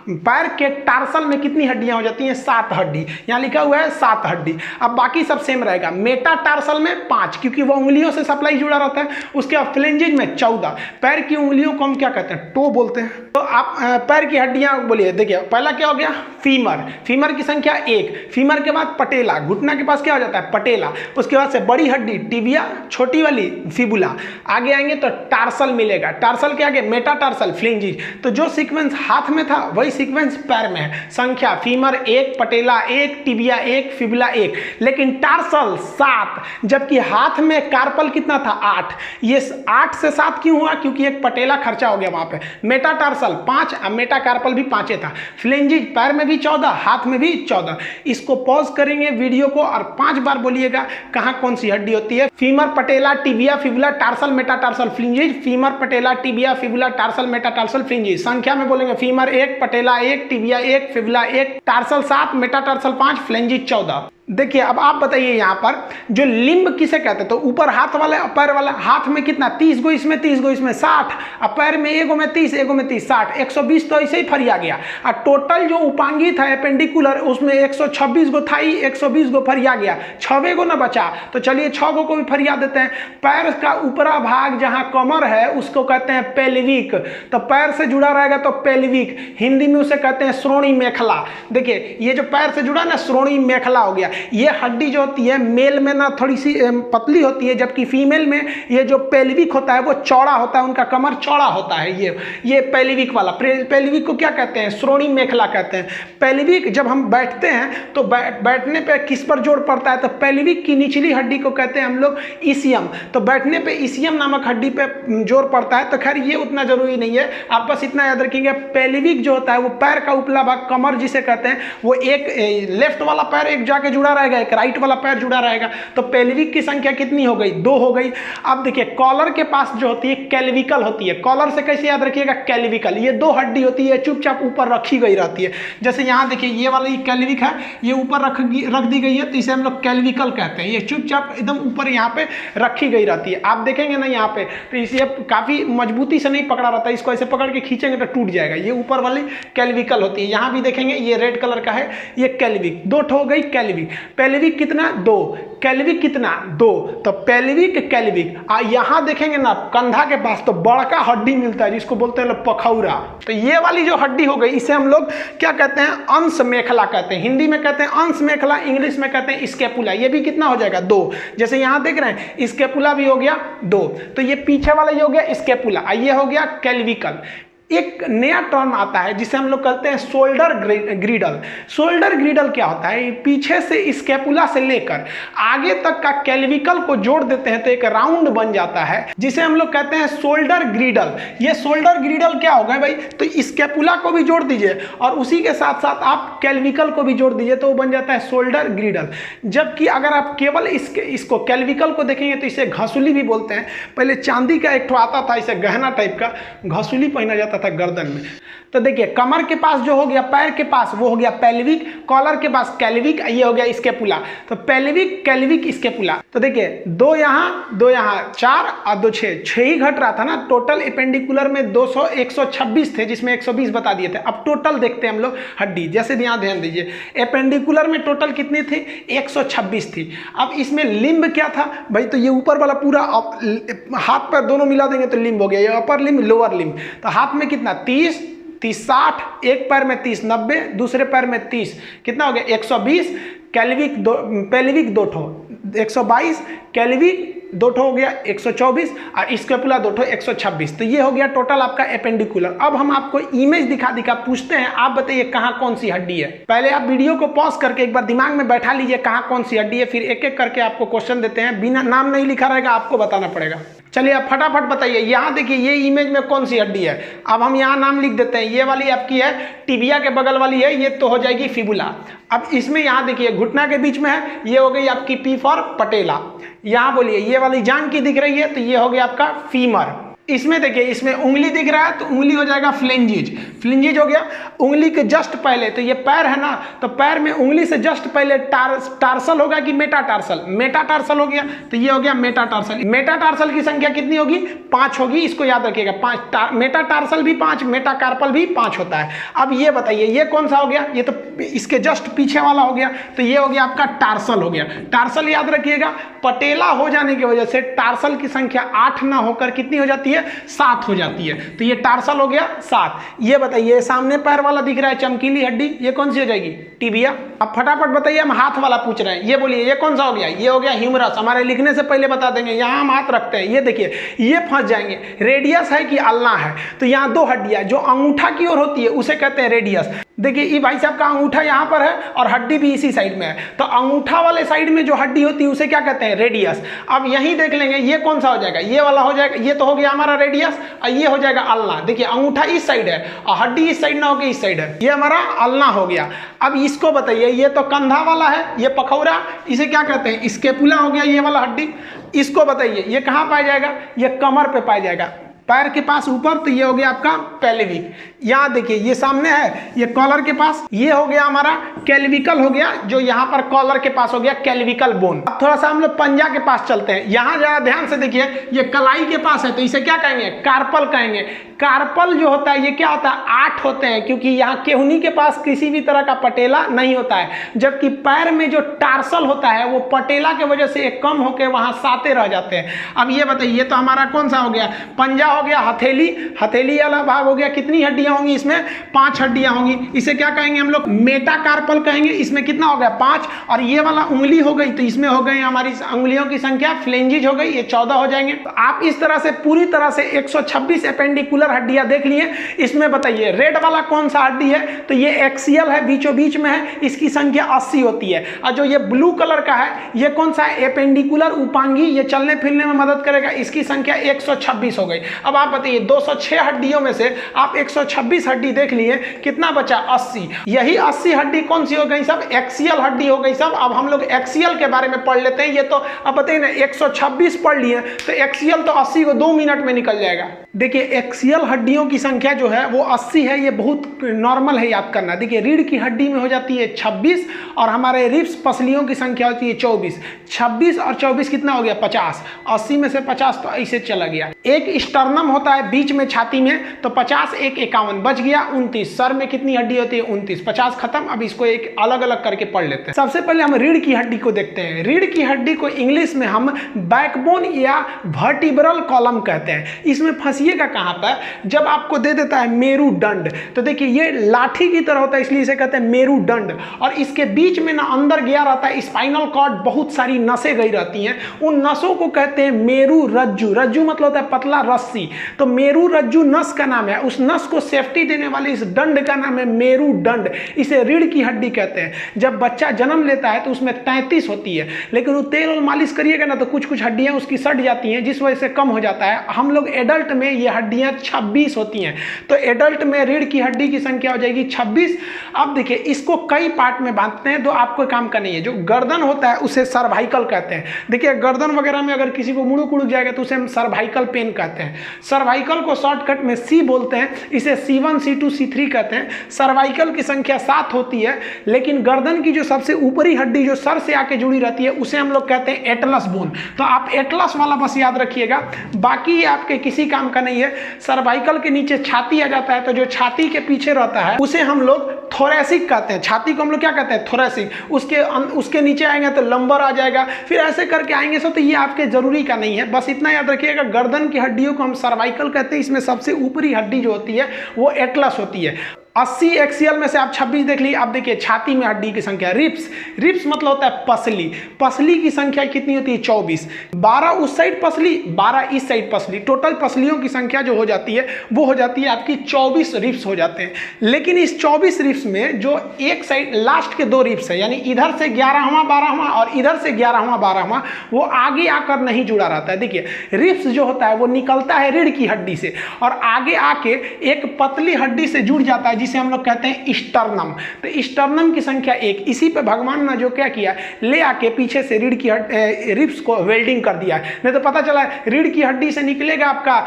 पैर के टार्सल में कितनी हड्डियां हो जाती हैं? 7 हड्डी। यहाँ लिखा हुआ है 7 हड्डी। अब बाकी सब सेम रहेगा। मेटा टार्सल में 5, क्योंकि वो उंगलियों से सप्लाई जुड़ा रहता है। उसके बाद फ्लेंजेज में 14। पैर की उंगलियों को हम क्या कहते हैं? टो बोलते हैं। तो आप पैर की हड्डियां बोलिए। देखिए पहला क्या हो गया? फीमर। फीमर की संख्या 1। फीमर के बाद पटेला, घुटना के पास क्या हो जाता है? पटेला। उसके बाद से बड़ी हड्डी टिबिया, छोटी वाली फिबुला। आगे आएंगे तो टार्सल मिलेगा। टार्सल के आगे मेटाटार्सल, फ्लेंजिज। तो जो सीक्वेंस हाथ में था वही सीक्वेंस पैर में है। संख्या फीमर 1, पटेला 1, टिबिया 1, फिबुला 1। लेकिन टार्सल 7, जबकि हाथ में कार्पल कितना था? 8। ये 8 से 7 क्यों हुआ? क्योंकि एक पटेला खर्चा हो गया वहां पे। मेटाटार्सल 5, मेटाकार्पल भी 5 था। फ्लेंजिज पैर में भी 14, हाथ में भी 14। इसको पॉज करेंगे वीडियो को और 5 बार बोलिएगा कहां कौन सी हड्डी होती है। Femur, patella, tibia, fibula, tarsal, metatarsal, phalanges. Femur, patella, tibia, fibula, tarsal, metatarsal, phalanges. संख्या में बोलेंगे femur 1, patella 1, tibia 1, fibula 1, tarsal 7, metatarsal 5, phalanges 14। देखिए अब आप बताइए यहाँ पर जो लिम्ब किसे कहते हैं? तो ऊपर हाथ वाले और पैर वाला। हाथ में कितना? 30 गो इसमें, 30 गो इसमें, 60। अब पैर में एगो में 30, एगो में 30, 60। 120 तो ऐसे ही फरिया गया। और टोटल जो उपांगी था एपेंडिकुलर, उसमें 126 गो था ही, 120 गो फरिया गया। 6 गो ना बचा। तो चलिए 6 गो को भी फरिया देते हैं। पैर का ऊपरा भाग जहाँ कमर है उसको कहते हैं पेल्विक। तो पैर से जुड़ा रहेगा तो पेल्विक। हिंदी में उसे कहते हैं श्रोणी मेखला। देखिए ये जो पैर से जुड़ा ना, श्रोणी मेखला हो गया। ये हड्डी जो होती है मेल में ना थोड़ी सी पतली होती है, जबकि फीमेल में ये जो पेल्विक होता है वो चौड़ा होता है। उनका कमर चौड़ा होता है। ये पेल्विक वाला। पेल्विक को क्या कहते हैं? श्रोणी मेखला कहते हैं। पेल्विक जब हम बैठते हैं तो बैठने पे किस पर जोर पड़ता है? तो पेल्विक की निचली हड्डी को कहते हैं हम लोग इसियम। तो बैठने पे इसियम नामक हड्डी पे जोर पड़ता है। तो खैर ये उतना जरूरी नहीं है, आप बस इतना याद रखिएगा पेल्विक जो होता है वो पैर का उपला भाग, कमर जिसे कहते हैं, वो एक लेफ्ट वाला पैर एक जाके जुड़ा रहेगा, एक राइट वाला पैर जुड़ा रहेगा। तो पेल्विक की संख्या कितनी हो गई? 2 हो गई। अब देखिए कॉलर के पास जो होती है कैल्विकल होती है। कॉलर से कैसे याद रखिएगा? कैल्विकल। ये 2 हड्डी होती है, चुपचाप ऊपर रखी गई रहती है। जैसे यहाँ देखिए ये वाली कैल्विक है, ये ऊपर रख दी गई है, तो इसे हम लोग कैल्विकल कहते हैं। ये चुपचाप एकदम ऊपर यहाँ पे रखी गई रहती है। आप देखेंगे ना यहाँ पे, तो इसे काफी मजबूती से नहीं पकड़ा रहता है। इसको ऐसे पकड़ के खींचेंगे तो टूट जाएगा। ये ऊपर वाली कैल्विकल होती है। यहाँ भी देखेंगे ये रेड कलर का है, ये कैल्विक। 2 हो गई कैल्विक। पेल्विक कितना? 2। कैल्विक कितना? 2। तो पेल्विक, कैल्विक। यहां देखेंगे ना कंधा के पास तो बड़का हड्डी मिलता है जिसको बोलते हैं पखौरा। तो ये वाली जो हड्डी हो गई इसे हम लोग क्या कहते हैं? अंश मेखला कहते हैं। हिंदी में कहते हैं अंश मेखला, इंग्लिश में कहते हैं स्कैपुला। ये भी कितना हो जाएगा? 2। जैसे यहां देख रहे हैं स्कैपुला भी हो गया 2। तो ये पीछे वाला ये हो गया स्कैपुला, ये हो गया कैल्विकल। एक नया टर्म आता है जिसे हम लोग कहते हैं शोल्डर ग्रिडल। शोल्डर ग्रिडल क्या होता है? पीछे से स्कैपुला से लेकर आगे तक का कैल्विकल को जोड़ देते हैं तो एक राउंड बन जाता है जिसे हम लोग कहते हैं शोल्डर ग्रिडल। ये शोल्डर ग्रिडल क्या होगा भाई? तो स्कैपुला को भी जोड़ दीजिए और उसी के साथ साथ आप कैल्विकल को भी जोड़ दीजिए तो वो बन जाता है शोल्डर ग्रिडल। जबकि अगर आप केवल इसको कैल्विकल को देखेंगे तो इसे घसुली भी बोलते हैं। पहले चांदी का एक ठो आता था, इसे गहना टाइप का घसुली पहना जाता था गर्दन में। तो देखिए कमर के पास जो हो गया, पैर के पास वो हो गया पेल्विक, कॉलर के पास कैल्विक, ये हो गया स्कैपुला। तो पेल्विक, कैल्विक, स्कैपुला। तो देखिए 2 यहाँ 2 यहाँ 4 और 2 6 ही घट रहा था ना। टोटल एपेंडिकुलर में 126 थे जिसमें 120 बता दिए थे। अब टोटल देखते हैं हम लोग हड्डी। जैसे ध्यान दीजिए एपेंडिकुलर में टोटल कितनी थी? 126 थी। अब इसमें लिम्ब क्या था भाई? तो ये ऊपर वाला पूरा हाथ पैर दोनों मिला देंगे तो लिम्ब हो गया। ये अपर लिम्ब, लोअर लिम्ब। तो हाथ में कितना? 30 60, एक पैर में 30 90, दूसरे पैर में 30, कितना हो गया? 120। कैल्विक पेल्विक 2 ठो 122, कैल्विक 2 ठो हो गया 124 और स्कैपुला 2 ठो 126। तो ये हो गया टोटल आपका एपेंडिकुलर। अब हम आपको इमेज दिखा पूछते हैं, आप बताइए कहाँ कौन सी हड्डी है। पहले आप वीडियो को पॉज करके एक बार दिमाग में बैठा लीजिए कहाँ कौन सी हड्डी है, फिर एक एक करके आपको क्वेश्चन देते हैं। बिना नाम नहीं लिखा रहेगा, आपको बताना पड़ेगा। चलिए आप फटाफट बताइए। यहाँ देखिए ये इमेज में कौन सी हड्डी है। अब हम यहाँ नाम लिख देते हैं। ये वाली आपकी है टिबिया के बगल वाली है, ये तो हो जाएगी फिबुला। अब इसमें यहाँ देखिए घुटना के बीच में है, ये हो गई आपकी पी फॉर पटेला। यहाँ बोलिए ये वाली जांग की दिख रही है तो ये हो गया आपका फीमर। इसमें देखिए इसमें उंगली दिख रहा है तो उंगली हो जाएगा फ्लेंजिज। फ्लिंजिज हो गया। उंगली के जस्ट पहले, तो ये पैर है ना, तो पैर में उंगली से जस्ट पहले टार्सल होगा कि मेटाटार्सल? मेटाटार्सल हो गया, तो ये हो गया मेटाटार्सल। मेटाटार्सल की संख्या कितनी होगी? 5 होगी, इसको याद रखिएगा। 5 मेटाटार्सल भी 5, मेटाकार्पल भी 5 होता है। अब ये बताइए ये कौन सा हो गया? ये तो इसके जस्ट पीछे वाला हो गया, तो ये हो गया आपका टार्सल हो गया। टार्सल याद रखिएगा, पटेला हो जाने की वजह से टार्सल की संख्या 8 ना होकर कितनी हो जाती है? 7 हो जाती है, तो ये टार्सल हो गया 7। ये बताइए सामने पैर वाला दिख रहा है चमकीली हड्डी, ये कौन सी हो जाएगी? टिबिया। अब फटाफट बताइए, हम हाथ वाला पूछ रहे हैं, ये बोलिए ये कौन सा हो गया? ये हो गया ह्यूमरस। हमारे लिखने से पहले बता देंगे, यहाँ हम हाथ रखते हैं, ये देखिए ये फंस जाएंगे। रेडियस है कि अल्ना है? तो यहाँ 2 हड्डियां, जो अंगूठा की ओर होती है उसे कहते हैं रेडियस। देखिए ये भाई साहब का अंगूठा यहाँ पर है और हड्डी भी इसी साइड में है, तो अंगूठा वाले साइड में जो हड्डी होती है उसे क्या कहते हैं? रेडियस। अब यहीं देख लेंगे ये कौन सा हो जाएगा? ये वाला हो जाएगा, ये तो हो गया हमारा रेडियस, और ये हो जाएगा अल्ना। देखिए अंगूठा इस साइड है और हड्डी इस साइड ना होकर इस साइड है, ये हमारा अल्ना हो गया। अब इसको बताइए, ये तो कंधा वाला है, ये पखौरा, इसे क्या कहते हैं? स्केपुला हो गया ये वाला हड्डी। इसको बताइए ये कहाँ पाया जाएगा? ये कमर पे पाया जाएगा, पैर के पास ऊपर, तो ये हो गया आपका पेल्विक। यहाँ देखिए ये सामने है, ये कॉलर के पास, ये हो गया हमारा कैल्विकल हो गया, जो यहाँ पर कॉलर के पास हो गया कैल्विकल बोन। अब थोड़ा सा हम लोग पंजा के पास चलते हैं, यहाँ जरा ध्यान से देखिए, ये कलाई के पास है, तो इसे क्या कहेंगे? कार्पल कहेंगे। कार्पल जो होता है ये क्या होता है? 8 होते हैं, क्योंकि यहाँ केहुनी के पास किसी भी तरह का पटेला नहीं होता है, जबकि पैर में जो टार्सल होता है वो पटेला की वजह से एक कम होकर वहां 7 रह जाते हैं। अब ये बताइए ये तो हमारा कौन सा हो गया? पंजा हो गया। हथेली, हथेली वाला भाग हो गया, कितनी हड्डियां होंगी इसमें? 5 हड्डियां होंगी, इसे क्या कहेंगे हम लोग? मेटाकार्पल कहेंगे। इसमें कितना हो गया? 5। और ये वाला उंगली हो गई, तो इसमें हो गई हमारी उंगलियों की संख्या, फ्लेंजिज हो गई, ये 14 हो जाएंगे। तो आप इस तरह से पूरी तरह से 126 एपेंडिकुलर हड्डियां देख लिए। इसमें बताइए रेड वाला कौन सा हड्डी है? तो ये एक्सियल है, बीचों बीच में है, इसकी संख्या 80 होती है। और जो ये ब्लू कलर का है ये कौन सा है? एपेंडिकुलर उपांगी, ये चलने फिरने में मदद करेगा, इसकी संख्या 126 हो गई। अब आप बताइए 206 हड्डियों में से आप 126 हड्डी देख लिए, कितना बचा? 80। यही 80 हड्डी कौन सी हो गई सब? एक्सियल हड्डी हो गई सब। अब हम लोग एक्सियल के बारे में पढ़ लेते हैं। ये तो अब बताइए ना 126 पढ़ लिए, तो एक्सियल तो 80 को 2 मिनट में निकल जाएगा। देखिए एक्सियल हड्डियों की संख्या जो है वो 80 है, ये बहुत नॉर्मल है याद करना। देखिए रीढ़ की हड्डी में हो जाती है 26 और हमारे रिब्स पसलियों की संख्या होती है 24। 26 और 24 कितना हो गया? 50। 80 में से 50 तो ऐसे चला गया। एक स्टर्नम होता है बीच में छाती में, तो 50 एक 51 बच गया 29। सर में कितनी हड्डी होती है? 29। 50 खत्म। अब इसको एक अलग अलग करके पढ़ लेते हैं। सबसे पहले हम रीढ़ की हड्डी को देखते हैं। रीढ़ की हड्डी को इंग्लिश में हम बैकबोन या वर्टिब्रल कॉलम कहते हैं। इसमें फंसिएगा कहां पर? जब आपको दे देता है मेरुदंड, तो देखिए ये लाठी की तरह होता है, इसलिए इसे कहते हैं मेरुदंड। और इसके बीच में ना अंदर गया रहता है स्पाइनल कॉर्ड, बहुत सारी नसें गई रहती हैं, उन नसों को कहते हैं मेरु रज्जु। रज्जु मतलब होता है पतला रस्सी, तो मेरु रज्जु नस का नाम है। उस नस को सेफ्टी देने वाले इस दंड का नाम है मेरुदंड। इसे रीढ़ की हड्डी कहते हैं। जब बच्चा जन्म लेता है तो उसमें 33 होती है, लेकिन वो तेल और मालिश करिएगा ना तो कुछ कुछ हड्डियां उसकी सट जाती हैं, जिस वजह से कम हो जाता है। हम लोग एडल्ट में ये हड्डियां 26 होती हैं, तो एडल्ट में रीढ़ की हड्डी की संख्या हो जाएगी 26। अब देखिए इसको कई पार्ट में बांटते हैं, तो आपको काम का नहीं है। जो गर्दन होता है उसे सर्वाइकल कहते हैं। देखिए गर्दन वगैरह में अगर किसी को मुड़ुक उड़ुक जाएगा तो उसे हम सर्वाइकल पेन कहते हैं। सर्वाइकल को शॉर्टकट में सी बोलते हैं, इसे C1 C2 C3 कहते हैं। सर्वाइकल की संख्या 7 होती है, लेकिन गर्दन की जो सबसे ऊपरी हड्डी जो सर से आके जुड़ी रहती है उसे हम लोग कहते हैं एटलस बोन। तो आप एटलस वाला बस याद रखिएगा, बाकी ये आपके किसी काम का नहीं है। सर्वाइकल के नीचे छाती आ जाता है, तो जो छाती के पीछे रहता है उसे हम लोग थोरेसिक कहते हैं। छाती को हम लोग क्या कहते हैं? थोरेसिक। उसके नीचे आएंगे तो लंबर आ जाएगा, फिर ऐसे करके आएंगे सब, तो ये आपके जरूरी का नहीं है। बस इतना याद रखिएगा, गर्दन की हड्डियों को हम सर्वाइकल कहते हैं। इसमें सबसे ऊपरी हड्डी जो होती है वो एटलस होती है। 80 एक्सियल में से आप 26 देख लीजिए। आप देखिए छाती में हड्डी की संख्या, रिब्स, रिब्स मतलब होता है पसली। पसली की संख्या कितनी होती है? 24। 12 उस साइड पसली, 12 इस साइड पसली। टोटल पसलियों की संख्या जो हो जाती है वो हो जाती है आपकी 24 रिब्स हो जाते हैं। लेकिन इस 24 रिब्स में जो एक साइड लास्ट के 2 रिब्स है, यानी इधर से 11वां 12वां और इधर से 11वां 12वां, वो आगे आकर नहीं जुड़ा रहता है। देखिए रिब्स जो होता है वो निकलता है रीढ़ की हड्डी से और आगे आके एक पतली हड्डी से जुड़ जाता है, जिसे हम लोग कहते हैं स्टर्नम। तो स्टर्नम की संख्या 1। इसी पे भगवान ने जो क्या किया, ले आके पीछे से रीढ़ की रिब्स को वेल्डिंग कर दिया है। नहीं तो पता चला रीढ़ की हड्डी से निकलेगा आपका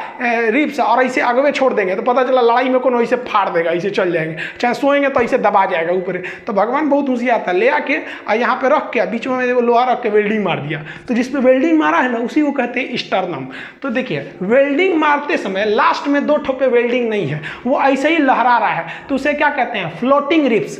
रिब्स और ऐसे आगे छोड़ देंगे तो पता चला लड़ाई में कौन ऐसे फाड़ देगा, ऐसे चल जाएंगे, चाहे सोएंगे तो ऐसे दबा जाएगा ऊपर। तो भगवान बहुत होशियार था, ले आके और यहाँ पे रख के बीच में वो लोहा रख के वेल्डिंग मार दिया। तो जिस पे वेल्डिंग मारा है ना उसी को कहते हैं स्टर्नम। तो देखिए वेल्डिंग मारते समय लास्ट में 2 ठो पे वेल्डिंग नहीं है, वो ऐसे ही लहरा रहा है, तो उसे क्या कहते हैं, फ्लोटिंग रिब्स।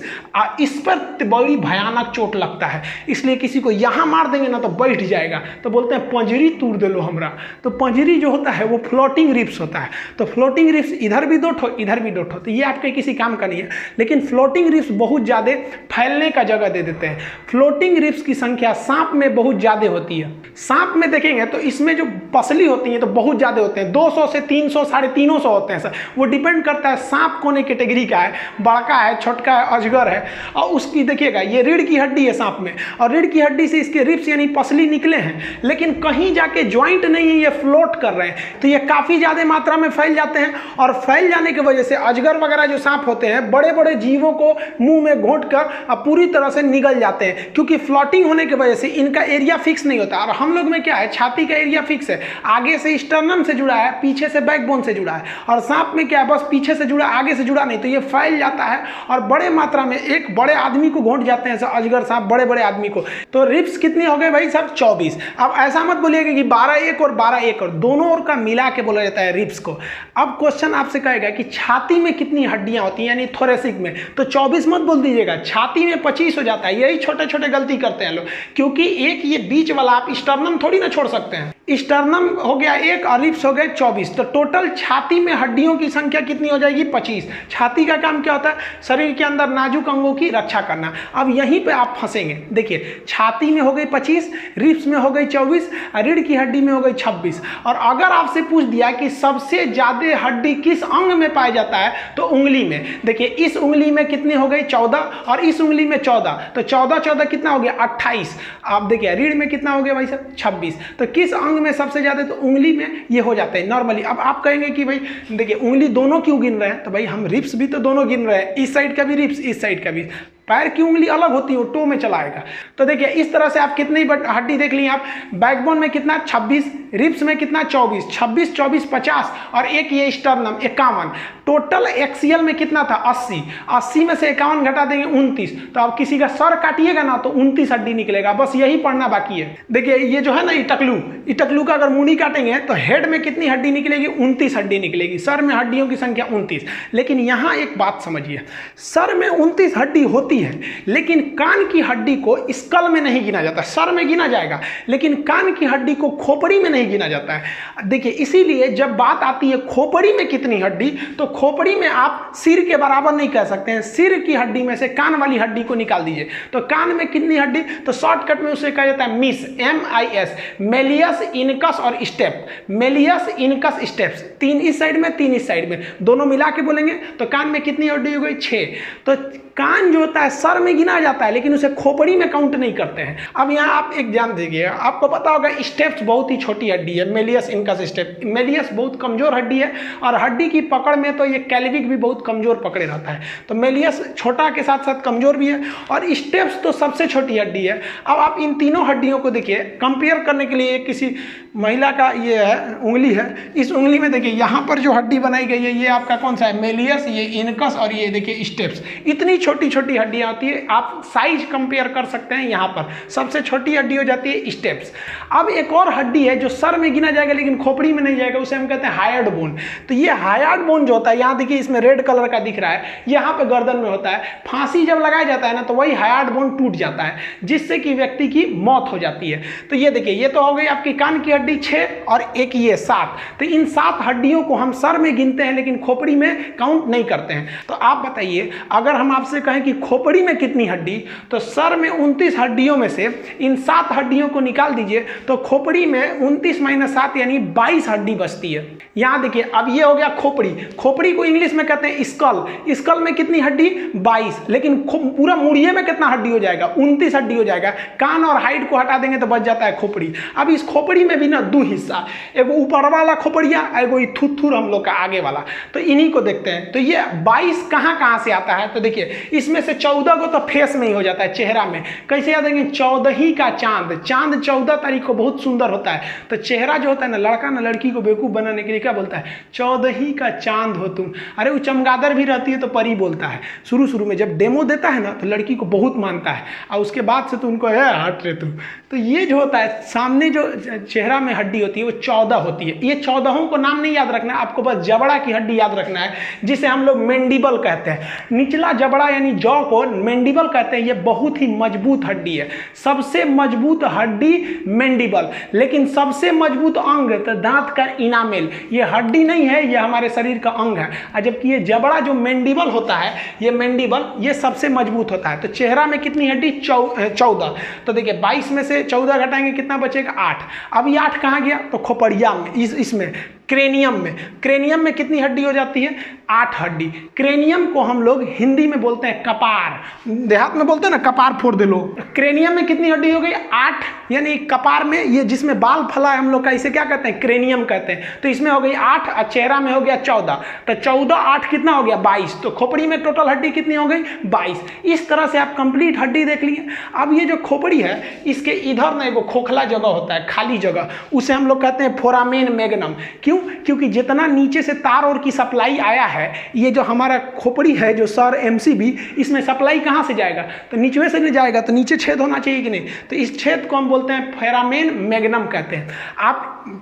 इस पर बड़ी भयानक चोट लगता है, इसलिए किसी को यहाँ मार देंगे ना तो बैठ जाएगा, तो बोलते हैं पंजरी तोड़ दे लो हमरा। तो पंजरी जो होता है वो फ्लोटिंग रिब्स होता है। तो फ्लोटिंग रिब्स इधर भी 2 ठो इधर भी 2 ठो, तो ये आपके किसी काम का नहीं है। लेकिन फ्लोटिंग रिब्स बहुत ज़्यादा फैलने का जगह दे देते हैं। फ्लोटिंग रिब्स की संख्या सांप में बहुत ज़्यादा होती है। सांप में देखेंगे तो इसमें जो पसली होती है तो बहुत ज़्यादा होते हैं, 200 से 300 350 होते हैं सर। वो डिपेंड करता है सांप कौन कैटेगरी का है, बड़का है, छोटका है, अजगर है। और उसकी देखिएगा ये रीढ़ की हड्डी है सांप में, और रीढ़ की हड्डी से इसके रिब्स यानी पसली निकले हैं, लेकिन कहीं जाके ज्वाइंट नहीं है, ये फ्लोट कर रहे हैं। तो ये काफ़ी ज़्यादा मात्रा में फैल जाते हैं, और फैल जाने की वजह से अजगर वगैरह जो सांप होते हैं बड़े बड़े जीवों को मुंह में घोंट कर पूरी तरह से निगल जाते हैं, क्योंकि फ्लोटिंग होने की वजह से इनका एरिया फिक्स नहीं होता। और हम लोग में क्या है, छाती का एरिया फिक्स है, आगे से स्टर्नम से जुड़ा है, पीछे से बैकबोन से जुड़ा है। और सांप में क्या है, बस पीछे से जुड़ा, आगे से जुड़ा नहीं, तो ये फैल जाता है और बड़े मात्रा में एक बड़े आदमी को घोंट जाते हैं अजगर सांप, बड़े बड़े आदमी को। तो रिब्स कितनी हो गए भाई साहब, 24। अब ऐसा मत बोलिएगा कि 12 एक और 12 एक और, दोनों ओर का मिला के बोला जाता है रिब्स को। अब क्वेश्चन आपसे कहेगा कि छाती में कितनी हड्डियां होती हैं, यानी थोरेसिक में, तो 24 मत बोल दीजिएगा, छाती में 25 हो जाता है। यही छोटे छोटे गलती करते हैं लोग, क्योंकि एक ये बीच वाला आप स्टर्नम थोड़ी ना छोड़ सकते हैं। स्टर्नम हो गया 1 और रिब्स हो गए 24, तो टोटल छाती में हड्डियों की संख्या कितनी हो जाएगी, 25। छाती का काम क्या होता है, शरीर के अंदर नाजुक अंगों की रक्षा करना। अब यहीं पे आप फंसेंगे। देखिए छाती में हो गई 25, रिब्स में हो गई 24, रीढ़ की हड्डी में हो गई 26। और अगर आपसे पूछ दिया कि सबसे ज्यादा हड्डी किस अंग में पाया जाता है, तो उंगली में। देखिए इस उंगली में कितनी हो गई 14, और इस उंगली में 14, तो 14 14 कितना हो गया 28। आप देखिए रीढ़ में कितना हो गया भाई साहब 26। तो किस अंग में सबसे ज्यादा, तो उंगली में ये हो जाता है नॉर्मली। अब आप कहेंगे कि भाई देखिए उंगली दोनों क्यों गिन रहे हैं, तो भाई हम रिब्स भी तो दोनों गिन रहे हैं, इस साइड का भी रिब्स, इस साइड का भी। पैर की उंगली अलग होती है, वो टो में चला आएगा। तो देखिए इस तरह से आप कितनी हड्डी देख ली आप, बैकबोन में कितना 26, रिब्स में कितना 24, 26 24 50, और एक ये स्टर्नम 51। टोटल एक्सियल में कितना था 80, 80 में से 51 घटा देंगे 29। तो अब किसी का सर काटिएगा ना तो 29 हड्डी निकलेगा, बस यही पढ़ना बाकी है। देखिए ये जो है ना इटकलू का अगर मुंडी काटेंगे तो हेड में कितनी हड्डी निकलेगी, 29 हड्डी निकलेगी। सर में हड्डियों की संख्या 29। लेकिन यहाँ एक बात समझिए, सर में 29 हड्डी होती है, लेकिन कान की हड्डी को स्कल में नहीं गिना जाता। सर में गिना जाएगा, लेकिन कान की हड्डी को खोपड़ी में नहीं गिना जाता है। देखिए इसीलिए जब बात आती है खोपड़ी में कितनी हड्डी, तो खोपड़ी में आप सिर के बराबर नहीं कह सकते हैं। सिर की हड्डी में से कान वाली हड्डी को निकाल दीजिए, तो कान में कितनी हड्डी, तो शॉर्टकट में उसे कहा जाता है मिस, MIS, मेलियस इनकस और स्टेप। मेलियस इनकस स्टेप्स, 3 इस साइड में 3 इस साइड में, दोनों मिला के बोलेंगे तो कान में कितनी हड्डी हो गई 6। तो कान जो होता है सर में गिना जाता है, लेकिन उसे खोपड़ी में काउंट नहीं करते हैं। अब यहाँ आप एक ध्यान दीजिए, आपको पता होगा स्टेप्स बहुत ही छोटी हड्डी है, मेलियस इनकस स्टेप। मेलियस बहुत कमजोर हड्डी है, और हड्डी की पकड़ में तो ये कैल्विक भी बहुत कमजोर पकड़े रहता है। तो मेलियस छोटा के साथ साथ कमजोर भी है, और स्टेप्स तो सबसे छोटी हड्डी है। अब आप इन तीनों हड्डियों को देखिए, कंपेयर करने के लिए किसी महिला का ये है उंगली है, इस उंगली में देखिए यहाँ पर जो हड्डी बनाई गई है ये आपका कौन सा है, मेलियस, ये इनकस, और ये देखिए स्टेप्स। इतनी छोटी छोटी हड्डियां होती है, आप साइज कंपेयर कर सकते हैं। यहाँ पर सबसे छोटी हड्डी हो जाती है स्टेप्स। अब एक और हड्डी है जो सर में गिना जाएगा लेकिन खोपड़ी में नहीं जाएगा, उसे हम कहते हैं हायर्ड बोन। तो ये हायर्ड बोन जो होता है, यहाँ देखिए इसमें रेड कलर का दिख रहा है, यहाँ पे गर्दन में होता है। फांसी जब लगाया जाता है ना तो वही हायर्ड बोन टूट जाता है, जिससे कि व्यक्ति की मौत हो जाती है। तो ये देखिए ये तो हो गई आपकी कान की हड्डी 6, और एक ये 7। तो इन 7 हड्डियों को हम सर में गिनते हैं, लेकिन खोपड़ी में काउंट नहीं करते हैं। तो आप बताइए, अगर हम आपसे कहें कि खोपड़ी में कितनी हड्डी, तो सर में 29 हड्डियों में से इन 7 हड्डियों को निकाल दीजिए, तो खोपड़ी में 29 - 7 यानी 22 हड्डी बचती है। यहाँ देखिए, अब ये हो गया खोपड़ी। खोपड़ी को इंग्लिश में कहते हैं स्कल। स्कल में कितनी हड्डी? 22। लेकिन पूरा मुड़िए में कितना हड्डी हो जाएगा? 29 हड्डी हो जाएगा। कान और हाइट को हटा देंगे तो बच जाता है खोपड़ी। अब इस खोपड़ी में भी ना दो हिस्सा, एगो ऊपर वाला खोपड़िया, एगो थुथुर हम लोग का आगे वाला। तो इन्हीं को देखते हैं। तो ये 22 कहाँ से आता है? तो देखिए, इसमें से 14 को तो फेस में ही हो जाता है, चेहरा में। कैसे याद रखेंगे? 14 का चांद। चांद 14 तारीख को बहुत सुंदर होता है। तो चेहरा जो होता है ना, लड़का ना लड़की को बेवकूफ बनाने के लिए क्या बोलता है? 14 का चांद हो तुम। अरे वो चमगादड़ भी रहती है तो परी बोलता है। शुरू में जब डेमो देता है ना तो लड़की को बहुत मानता है, और उसके बाद से तो उनको है हट रे तुम। तो ये जो होता है, सामने जो चेहरा में हड्डी होती है वो 14 होती है। ये 14 को नाम नहीं याद रखना है आपको, बस जबड़ा की हड्डी याद रखना है, जिसे हम लोग मैंडिबल कहते हैं। निचला जबड़ा यानी जॉ को मैंडिबल कहते हैं। ये बहुत ही मजबूत हड्डी है, सबसे मजबूत हड्डी मैंडिबल। लेकिन सबसे मजबूत अंग तो दांत का इनामेल। ये हड्डी नहीं है, ये हमारे शरीर का अंग है। और जबकि ये जबड़ा जो मैंडिबल होता है, ये मैंडिबल ये सबसे मजबूत होता है। तो चेहरा में कितनी हड्डी? 14। तो देखिए 22 में से 14 घटाएंगे, कितना बचेगा? 8। अब ये 8 कहाँ गया? तो खोपड़िया में, इसमें क्रेनियम में। क्रेनियम में कितनी हड्डी हो जाती है? 8 हड्डी। क्रेनियम को हम लोग हिंदी में बोलते हैं कपार। देहात में बोलते हैं ना कपार फोड़ दे लो। क्रेनियम में कितनी हड्डी हो गई? 8। यानी कपार में ये जिसमें बाल फला है हम लोग का, इसे क्या कहते हैं? क्रेनियम कहते हैं। तो इसमें हो गई 8 और चेहरा में हो गया 14। तो 14 8 कितना हो गया? 22। तो खोपड़ी में टोटल हड्डी कितनी हो गई? 22। इस तरह से आप कंप्लीट हड्डी देख लिए। अब ये जो खोपड़ी है, इसके इधर ना एगो खोखला जगह होता है, खाली जगह, उसे हम लोग कहते हैं फोरामेन मैग्नम। क्योंकि जितना नीचे से तार और की सप्लाई आया है, ये जो हमारा खोपड़ी है, जो सर एमसीबी, इसमें सप्लाई कहाँ से जाएगा? तो नीचे से नहीं जाएगा, तो नीचे छेद होना चाहिए कि नहीं? तो इस छेद को हम बोलते हैं फोरामेन मैग्नम कहते हैं।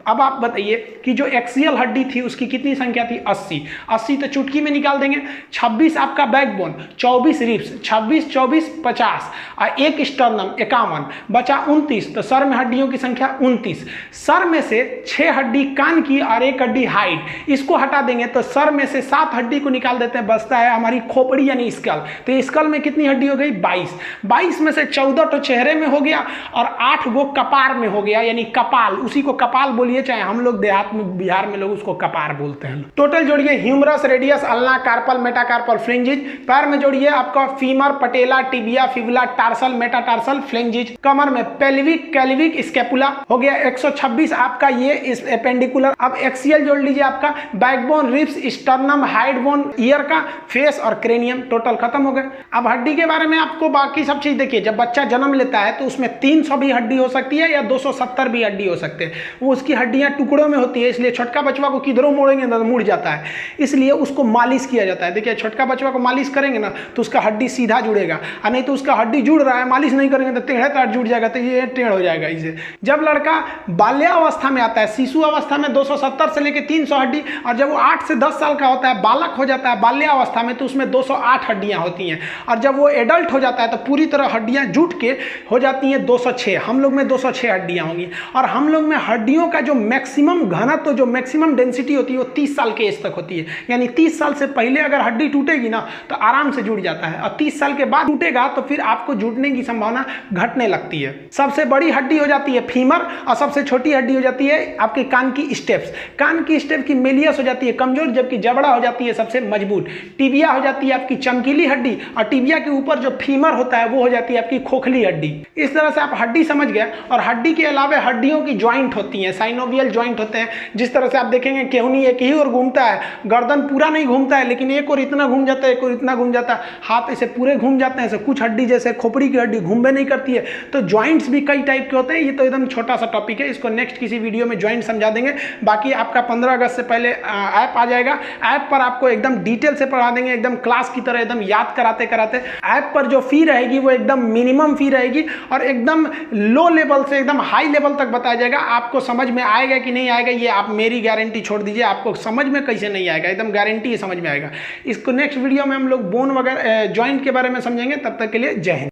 अब आप बताइए कि जो एक्सियल हड्डी थी उसकी कितनी संख्या थी? 80। 80 तो चुटकी में निकाल देंगे। 26 आपका बैकबोन, 24 रिब्स, 26 24 50, और 1 स्टर्नम 51, बचा 29। तो सर में हड्डियों की संख्या 29। सर में से 6 हड्डी कान की और 1 हड्डी हाइट, इसको हटा देंगे तो सर में से 7 हड्डी को निकाल देते हैं, बचता है हमारी खोपड़ी यानी स्कल। तो स्कल में कितनी हड्डी हो गई? 22। 22 में से 14 तो चेहरे में हो गया और 8 गो कपार में हो गया, यानी कपाल। उसी को कपाल बोलिए, चाहे हम लोग देहात में, बिहार में लोग उसको कपार बोलते हैं। टोटल जोड़िए, humerus, radius, ulna, carpal, metacarpal, phalanges. पैर में जोड़िए आपका femur, patella, tibia, fibula, tarsal, metatarsal, phalanges. कमर में पेल्विक, कैल्विक, स्कैपुला हो गया। 126 आपका ये एपेंडिकुलर। अब एक्सियल जोड़ लीजिए आपका backbone, ribs, sternum, hide bone, year का, फेस और क्रेनियम। टोटल खत्म हो गए। अब हड्डी के बारे में आपको बाकी सब चीज देखिए। जब बच्चा जन्म लेता है तो उसमें 300 भी हड्डी हो सकती है या 270 भी हड्डी हो सकते हैं। वो उसकी हड्डियां टुकड़ों में होती है, इसलिए छोटका बचवा को किधरों मोड़ेंगे तो मुड़ जाता है, इसलिए उसको मालिश किया जाता है। देखिए, छोटका बचवा को मालिश करेंगे ना तो उसका हड्डी सीधा जुड़ेगा, और नहीं तो उसका हड्डी जुड़ रहा है, मालिश नहीं करेंगे तो टेढ़े तार जुड़ जाएगा, तो ये टेढ़ हो जाएगा इसे। जब लड़का बाल्यावस्था में आता है, शिशु अवस्था में 270 से लेकर 300 हड्डी, और जब वो 8 से 10 साल का होता है, बालक हो जाता है बाल्यावस्था में, तो उसमें 208 हड्डियां होती हैं। और जब वो एडल्ट हो जाता है तो पूरी तरह हड्डियां जुट के हो जाती हैं 206। हम लोग में 206 हड्डियां होंगी। और हम लोग में हड्डियों का जो मैक्सिमम घनत्व, जो मैक्सिमम डेंसिटी होती है, वो 30 साल के एज तक होती है। यानी 30 साल से पहले अगर हड्डी टूटेगी ना तो आराम से जुड़ जाता है, और 30 साल के बाद टूटेगा तो फिर आपको जुड़ने की संभावना घटने लगती है। सबसे बड़ी हड्डी हो जाती है फीमर, और सबसे छोटी हड्डी हो जाती है आपके कान की स्टेप्स। कान की स्टेप की मेलियस हो जाती है कमजोर, जबकि जबड़ा हो जाती है सबसे मजबूत। टिबिया हो जाती है आपकी चमकीली हड्डी, और टिबिया के ऊपर जो फीमर होता है वो हो जाती है आपकी खोखली हड्डी। इस तरह से आप हड्डी समझ गए। और हड्डी के अलावा हड्डियों की ज्वाइंट होती हैं, साइनोवियल ज्वाइंट होते हैं। जिस तरह से आप देखेंगे केहूनी एक ही ओर घूमता है, गर्दन पूरा नहीं घूमता है, लेकिन एक और इतना घूम जाता है, एक और इतना घूम जाता है, हाथ ऐसे पूरे घूम जाते हैं। कुछ हड्डी जैसे खोपड़ी की हड्डी घूमबे नहीं करती है। तो ज्वाइंट्स भी कई टाइप के होते हैं। ये तो एकदम छोटा सा टॉपिक है, इसको नेक्स्ट किसी वीडियो में ज्वाइंट समझा देंगे। बाकी आपका 15 अगस्त से पहले ऐप आ जाएगा। ऐप पर आपको एकदम डिटेल से पढ़ा देंगे, एकदम क्लास की तरह, एकदम याद कराते कराते। ऐप पर जो फी रहेगी वो एकदम मिनिमम फी रहेगी, और एकदम लो लेवल से एकदम हाई लेवल तक बताया जाएगा। आपको समझ में आएगा कि नहीं आएगा, ये आप मेरी गारंटी छोड़ दीजिए। आपको समझ में कैसे नहीं आएगा, एकदम गारंटी है समझ में आएगा। इसको नेक्स्ट वीडियो में हम लोग बोन वगैरह ज्वाइंट के बारे में समझेंगे। तब तक के लिए जय हिंद।